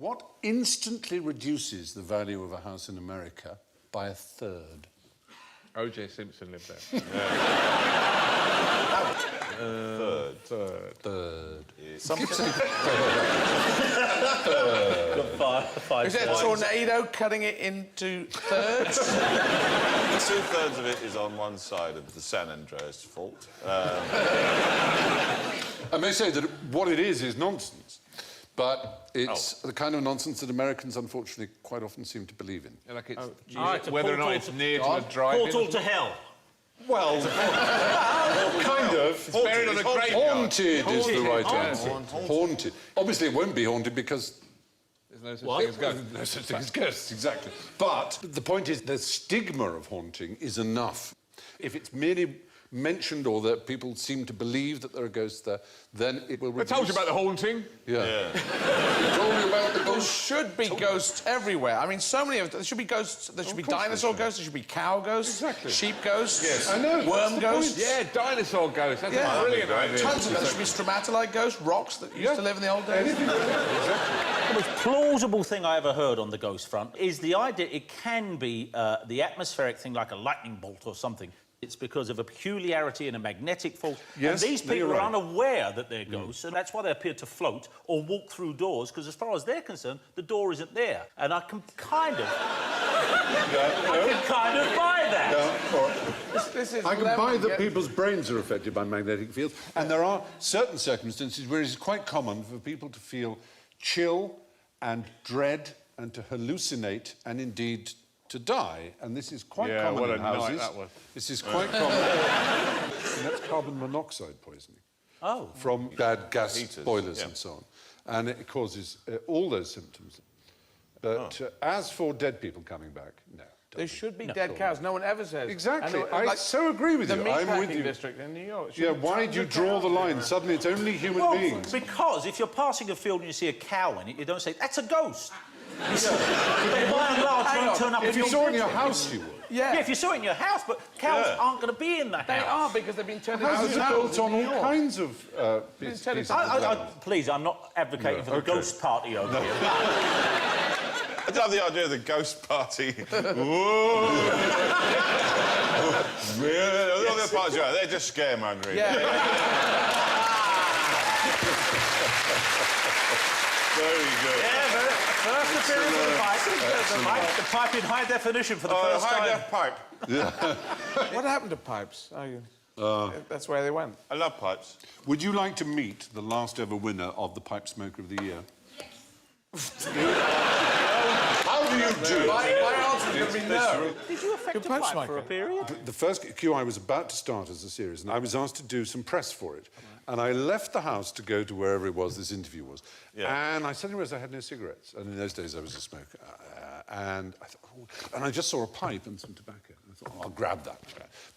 What instantly reduces the value of a house in America by a third? O.J. Simpson lived there. Third. Something. Five Is it a tornado cutting it into thirds? 2/3 of it is on one side of the San Andreas fault. I may say that what it is nonsense, but it's the kind of nonsense that Americans, unfortunately, quite often seem to believe in. Like it's whether or not it's near to a drive-in. Portal to hell. Well, kind of. It's buried on a graveyard. Haunted is the right answer. Haunted. Obviously, it won't be haunted because... There's no such thing as ghosts. No such thing as ghosts, exactly. But the point is, the stigma of haunting is enough. If it's merely mentioned or that people seem to believe that there are ghosts there, then it will reduce... I told you about the haunting. Yeah. You told me about the There ghosts. should be ghosts everywhere. I mean, so many of them. There should be ghosts. There should be dinosaur ghosts. There should be cow ghosts. Exactly. Sheep ghosts. Yes. I know. Worm ghosts. Yeah, dinosaur ghosts. That's Yeah. a brilliant idea. Tons of them. There should be stromatolite ghosts, rocks that used to live in the old days. Anything like that. Exactly. The most plausible thing I ever heard on the ghost front is the idea it can be the atmospheric thing like a lightning bolt or something. It's because of a peculiarity in a magnetic force. Yes, and these no, people you're are right. unaware that they're ghosts, and that's why they appear to float or walk through doors, because as far as they're concerned, the door isn't there. And I can kind of... I can kind of buy that. This is I can level buy to that get- people's brains are affected by magnetic fields, and there are certain circumstances where it's quite common for people to feel chill and dread and to hallucinate and indeed to die, and this is quite common what in a night houses. that was. This is quite common. And that's carbon monoxide poisoning. Oh. From bad gas Heaters, boilers yeah. and so on. And it causes all those symptoms. But as for dead people coming back, no. There should be dead cows. No one ever says. Exactly. And, I so agree with the you. I'm with meatpacking you. district in New York. Yeah, why do you draw the line? Suddenly it's only human beings. Because if you're passing a field and you see a cow in it, you don't say, that's a ghost. You say, they by and large won't turn up. If you saw it in your house, you would. Yeah, if you saw it in your house, but cows aren't going to be in the house. They are, because they've been turned into Houses are built on all kinds of pieces of land. Please, I'm not advocating for the ghost party over here. I love the idea of the ghost party. All the parties, they're just scaremongering. Very good. First appearance of the pipe. The pipe in high definition for the first time. High-def pipe. What happened to pipes? That's where they went. I love pipes. Would you like to meet the last ever winner of the Pipe Smoker of the Year? How do you do? My answer is going to be no. Did you affect a pipe pipe smoker. for a period? The first QI was about to start as a series, and I was asked to do some press for it. And I left the house to go to wherever it was this interview was. Yeah. And I suddenly realised I had no cigarettes. And in those days, I was a smoker. And I thought, oh, and I just saw a pipe and some tobacco. And I thought, oh, I'll grab that.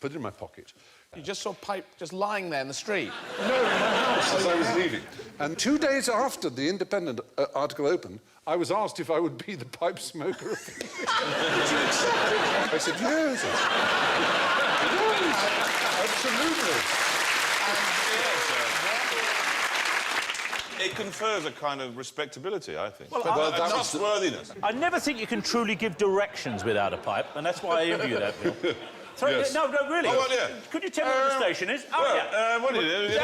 Put it in my pocket. You just saw pipe just lying there in the street. No, in my house as I was leaving. And 2 days after the Independent article opened, I was asked if I would be the pipe smoker of the year. Would you accept it? I said, yes. Yes, absolutely. It confers a kind of respectability, I think. Well, a trustworthiness. I never think you can truly give directions without a pipe, and that's why I envy you that, Bill. So, Yes. No, really. Oh, well, yeah. Could you tell me what the station is? Oh, Well, yeah. what do you do?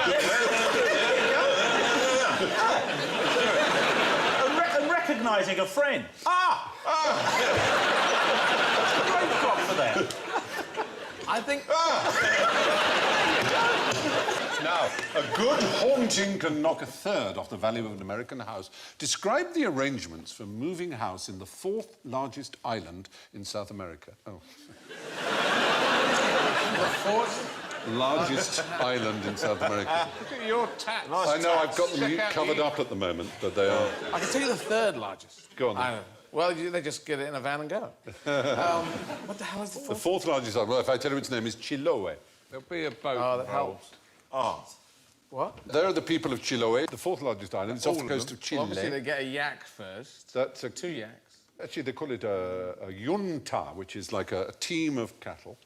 And recognising a friend. Great job for that. I think... Now, a good haunting can knock a third off the value of an American house. Describe the arrangements for moving house in the 4th largest island in South America. Oh. The 4th largest island in South America. Look at your tats. I know, I've got them Check out covered the- up at the moment, but they are... I can tell you the 3rd largest. Go on, then. Well, they just get it in a van and go. What the hell is the 4th? The 4th largest island, well, if I tell you its name is Chiloé. There'll be a boat. Oh, that helps. What? They're the people of Chiloé, the 4th largest island. It's off the coast of Chile. Obviously, they get a yak first. That's 2 yaks. Actually, they call it a yunta, which is like a team of cattle.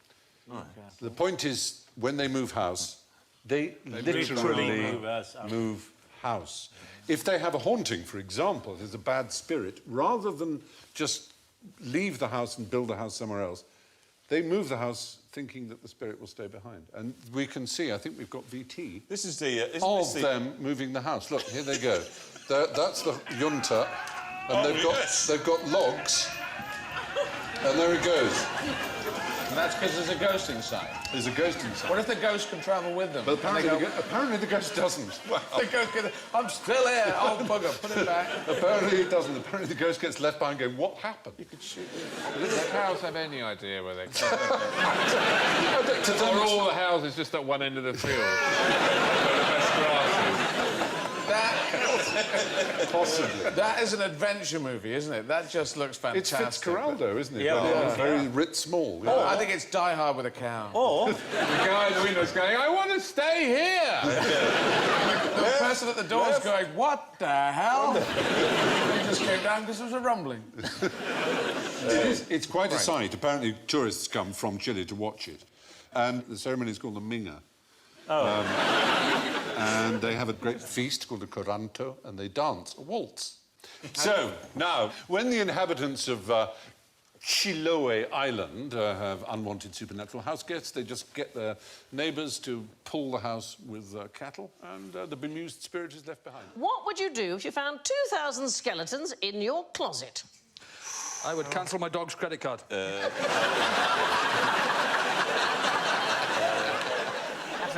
The point is, when they move house, they literally move house. move house. if they have a haunting, for example, there's a bad spirit, rather than just leave the house and build a house somewhere else, they move the house thinking that the spirit will stay behind. And we can see, I think we've got VT, This is the... them moving the house. Look, here they go. That's the junta, and they've got logs, and there it goes. And that's because there's a ghost inside. There's a ghost inside. What if the ghost can travel with them? But apparently the ghost doesn't. The ghost goes, I'm still here. Oh, bugger, put it back. Apparently it doesn't. Apparently the ghost gets left behind going, what happened? You could shoot Does the cows have any idea where they come from? To Or all the houses just at one end of the field? Where the best grass Possibly. That is an adventure movie, isn't it? That just looks It's fantastic. Fitzcarraldo, isn't it? Yeah. Very Rit Small. Oh, I think it's Die Hard with a cow. Or The guy in the window's going, I want to stay here! The person at the door's going, what the hell? He just came down because there was a rumbling. It's quite a sight. Apparently tourists come from Chile to watch it. And the ceremony is called the Minga. And they have a great feast called the Coranto, and they dance a waltz. So, now, when the inhabitants of Chiloé Island have unwanted supernatural house guests, they just get their neighbours to pull the house with cattle, and the bemused spirit is left behind. What would you do if you found 2,000 skeletons in your closet? I would cancel my dog's credit card.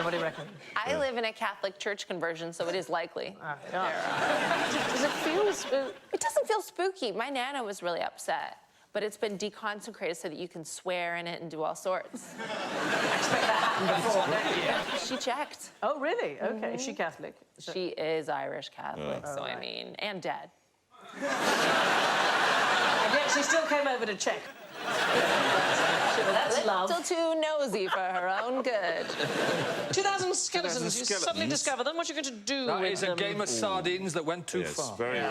What do you reckon? I live in a Catholic church conversion, so it is likely. Does it feel spooky? It doesn't feel spooky. My Nana was really upset, but it's been deconsecrated so that you can swear in it and do all sorts. I expect that happened before, don't you? She checked. Oh, really? OK. Is she Catholic? She is Irish Catholic, so I mean, and dead. And yet she still came over to check. That's love. Still too nosy for her own good. 2,000 skeletons. You suddenly discover them. What are you going to do That with is them? a game of sardines that went too far. very... A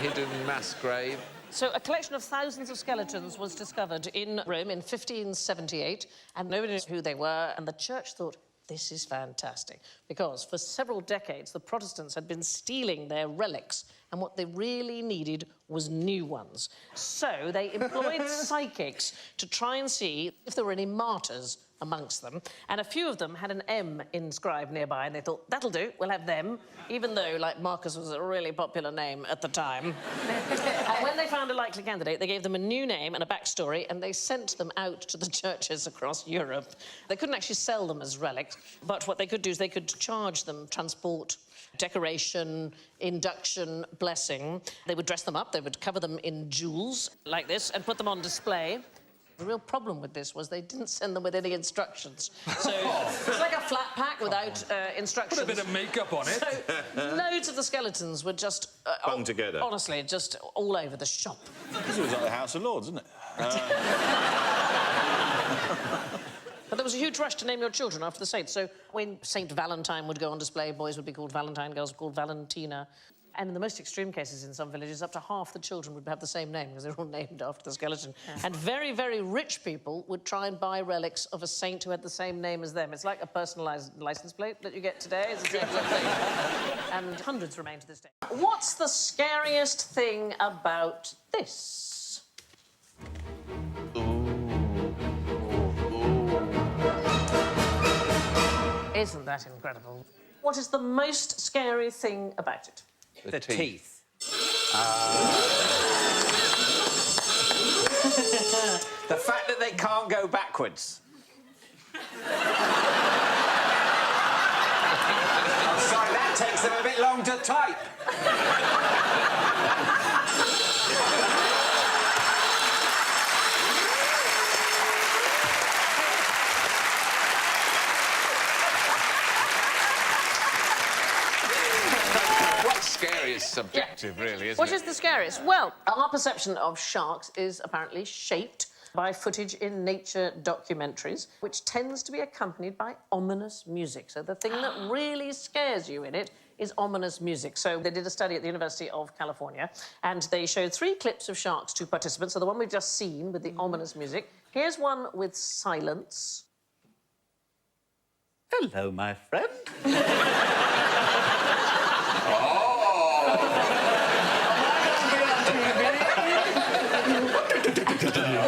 hidden mass grave. So a collection of thousands of skeletons was discovered in Rome in 1578, and nobody knew who they were, and the church thought, this is fantastic, because for several decades the Protestants had been stealing their relics, and what they really needed was new ones. So they employed psychics to try and see if there were any martyrs amongst them, and a few of them had an M inscribed nearby, and they thought, that'll do, we'll have them, even though, like, Marcus was a really popular name at the time. And when they found a likely candidate, they gave them a new name and a backstory, and they sent them out to the churches across Europe. They couldn't actually sell them as relics, but what they could do is they could charge them transport, decoration, induction, blessing. They would dress them up, they would cover them in jewels like this and put them on display. The real problem with this was they didn't send them with any instructions. So it's like a flat pack without instructions. Put a bit of makeup on it. So loads of the skeletons were just... Bung together. Honestly, just all over the shop. This was like the House of Lords, isn't it? But there was a huge rush to name your children after the saints. So when Saint Valentine would go on display, boys would be called Valentine, girls were called Valentina. And in the most extreme cases in some villages, up to half the children would have the same name because they're all named after the skeleton. And very, very rich people would try and buy relics of a saint who had the same name as them. It's like a personalised licence plate that you get today. It's the same sort of thing. And hundreds remain to this day. What's the scariest thing about this? Isn't that incredible? What is the most scary thing about it? The teeth. The fact that they can't go backwards. I'm sorry, that takes them a bit long to type. Scary is subjective, really, isn't What it? is the scariest? Well, our perception of sharks is apparently shaped by footage in nature documentaries, which tends to be accompanied by ominous music. So the thing that really scares you in it is ominous music. So they did a study at the University of California, and they showed 3 clips of sharks to participants. So the one we've just seen with the ominous music. Here's one with silence. hello, my friend. And here...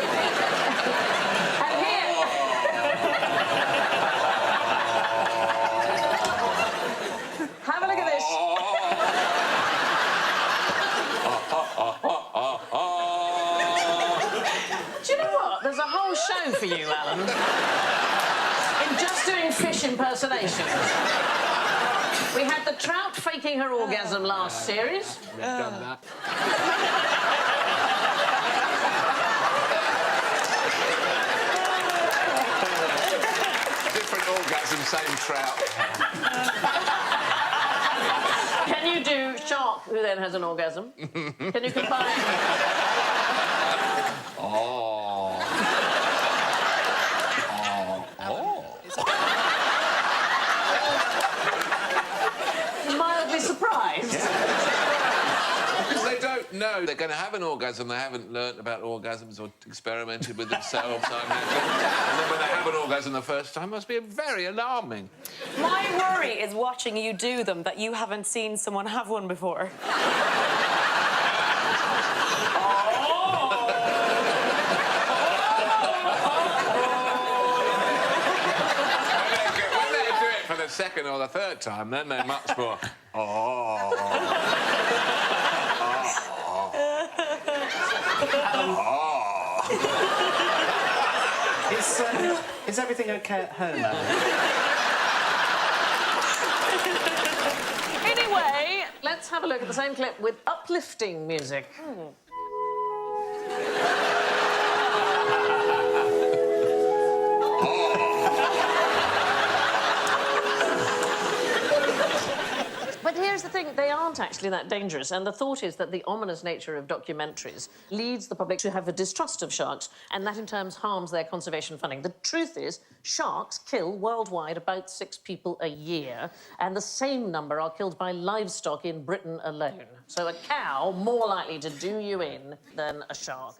Have a look at this. Do you know what? There's a whole show for you, Alan. In just doing fish impersonations. We had the trout faking her orgasm last series. We've done that. Different orgasm, same trout. Can you do shark, who then has an orgasm? Can you combine... Mildly surprised. Because they don't know they're going to have an orgasm. They haven't learnt about orgasms or experimented with themselves. And then when they have an orgasm the first time, it must be very alarming. My worry is watching you do them, that you haven't seen someone have one before. For the second or the third time, then they're much more. Is everything okay at home, Alan? Anyway, let's have a look at the same clip with uplifting music. But here's the thing, they aren't actually that dangerous, and the thought is that the ominous nature of documentaries leads the public to have a distrust of sharks, and that in turn harms their conservation funding. The truth is, sharks kill worldwide about 6 people a year, and the same number are killed by livestock in Britain alone. So a cow more likely to do you in than a shark.